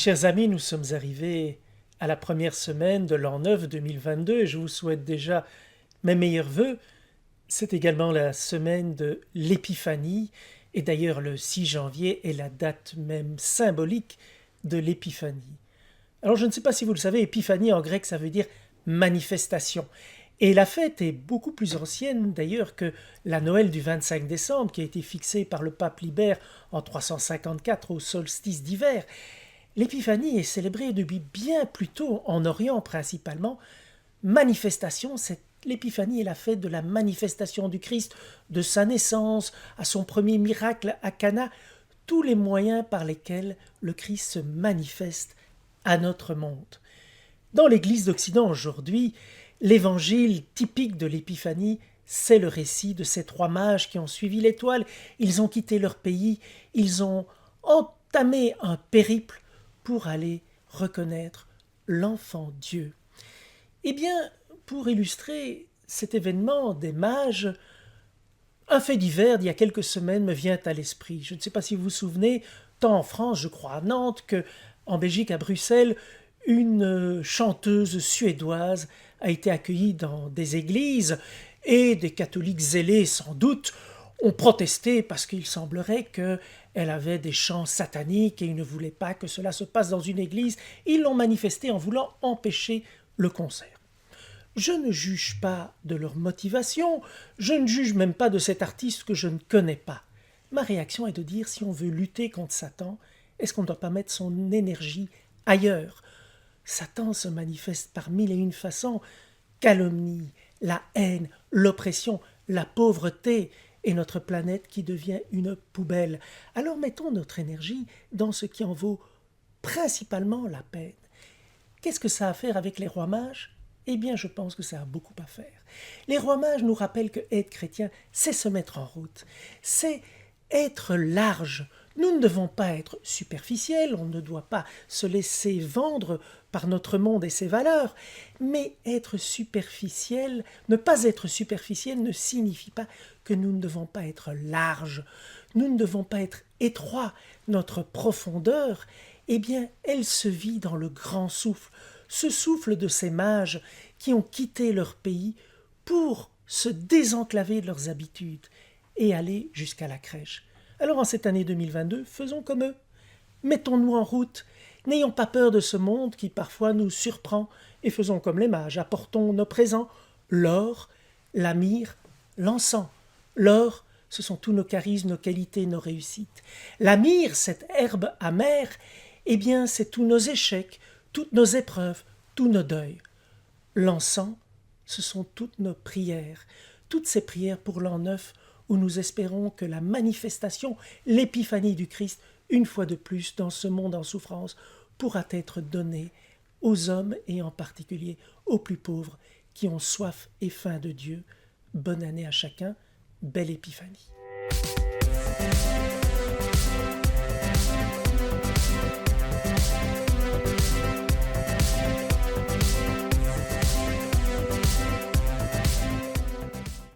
Chers amis, nous sommes arrivés à la première semaine de l'an 9 2022 et je vous souhaite déjà mes meilleurs vœux. C'est également la semaine de l'Épiphanie et d'ailleurs le 6 janvier est la date même symbolique de l'Épiphanie. Alors je ne sais pas si vous le savez, Épiphanie en grec ça veut dire manifestation. Et la fête est beaucoup plus ancienne d'ailleurs que la Noël du 25 décembre qui a été fixée par le pape Libère en 354 au solstice d'hiver. L'épiphanie est célébrée depuis bien plus tôt en Orient principalement. Manifestation, l'épiphanie est la fête de la manifestation du Christ, de sa naissance, à son premier miracle à Cana, tous les moyens par lesquels le Christ se manifeste à notre monde. Dans l'Église d'Occident aujourd'hui, l'évangile typique de l'épiphanie, c'est le récit de ces trois mages qui ont suivi l'étoile. Ils ont quitté leur pays, ils ont entamé un périple pour aller reconnaître l'enfant Dieu. Eh bien, pour illustrer cet événement des mages, un fait divers d'il y a quelques semaines me vient à l'esprit. Je ne sais pas si vous vous souvenez, tant en France, je crois à Nantes, qu'en Belgique, à Bruxelles, une chanteuse suédoise a été accueillie dans des églises et des catholiques zélés, sans doute, ont protesté parce qu'il semblerait qu'elle avait des chants sataniques et ils ne voulaient pas que cela se passe dans une église. Ils l'ont manifesté en voulant empêcher le concert. Je ne juge pas de leur motivation, je ne juge même pas de cet artiste que je ne connais pas. Ma réaction est de dire, si on veut lutter contre Satan, est-ce qu'on ne doit pas mettre son énergie ailleurs? Satan se manifeste par mille et une façons. Calomnie, la haine, l'oppression, la pauvreté et notre planète qui devient une poubelle. Alors mettons notre énergie dans ce qui en vaut principalement la peine. Qu'est-ce que ça a à faire avec les rois mages? Eh bien, je pense que ça a beaucoup à faire. Les rois mages nous rappellent que être chrétien, c'est se mettre en route, c'est être large. Nous ne devons pas être superficiels, on ne doit pas se laisser vendre par notre monde et ses valeurs, mais être superficiel, ne pas être superficiel ne signifie pas que nous ne devons pas être larges, nous ne devons pas être étroits. Notre profondeur, eh bien, elle se vit dans le grand souffle, ce souffle de ces mages qui ont quitté leur pays pour se désenclaver de leurs habitudes et aller jusqu'à la crèche. Alors en cette année 2022, faisons comme eux. Mettons-nous en route. N'ayons pas peur de ce monde qui parfois nous surprend et faisons comme les mages. Apportons nos présents, l'or, la myrrhe, l'encens. L'or, ce sont tous nos charismes, nos qualités, nos réussites. La myrrhe, cette herbe amère, eh bien c'est tous nos échecs, toutes nos épreuves, tous nos deuils. L'encens, ce sont toutes nos prières, toutes ces prières pour l'an 9 où nous espérons que la manifestation, l'épiphanie du Christ, une fois de plus dans ce monde en souffrance, pourra être donnée aux hommes et en particulier aux plus pauvres qui ont soif et faim de Dieu. Bonne année à chacun, belle épiphanie.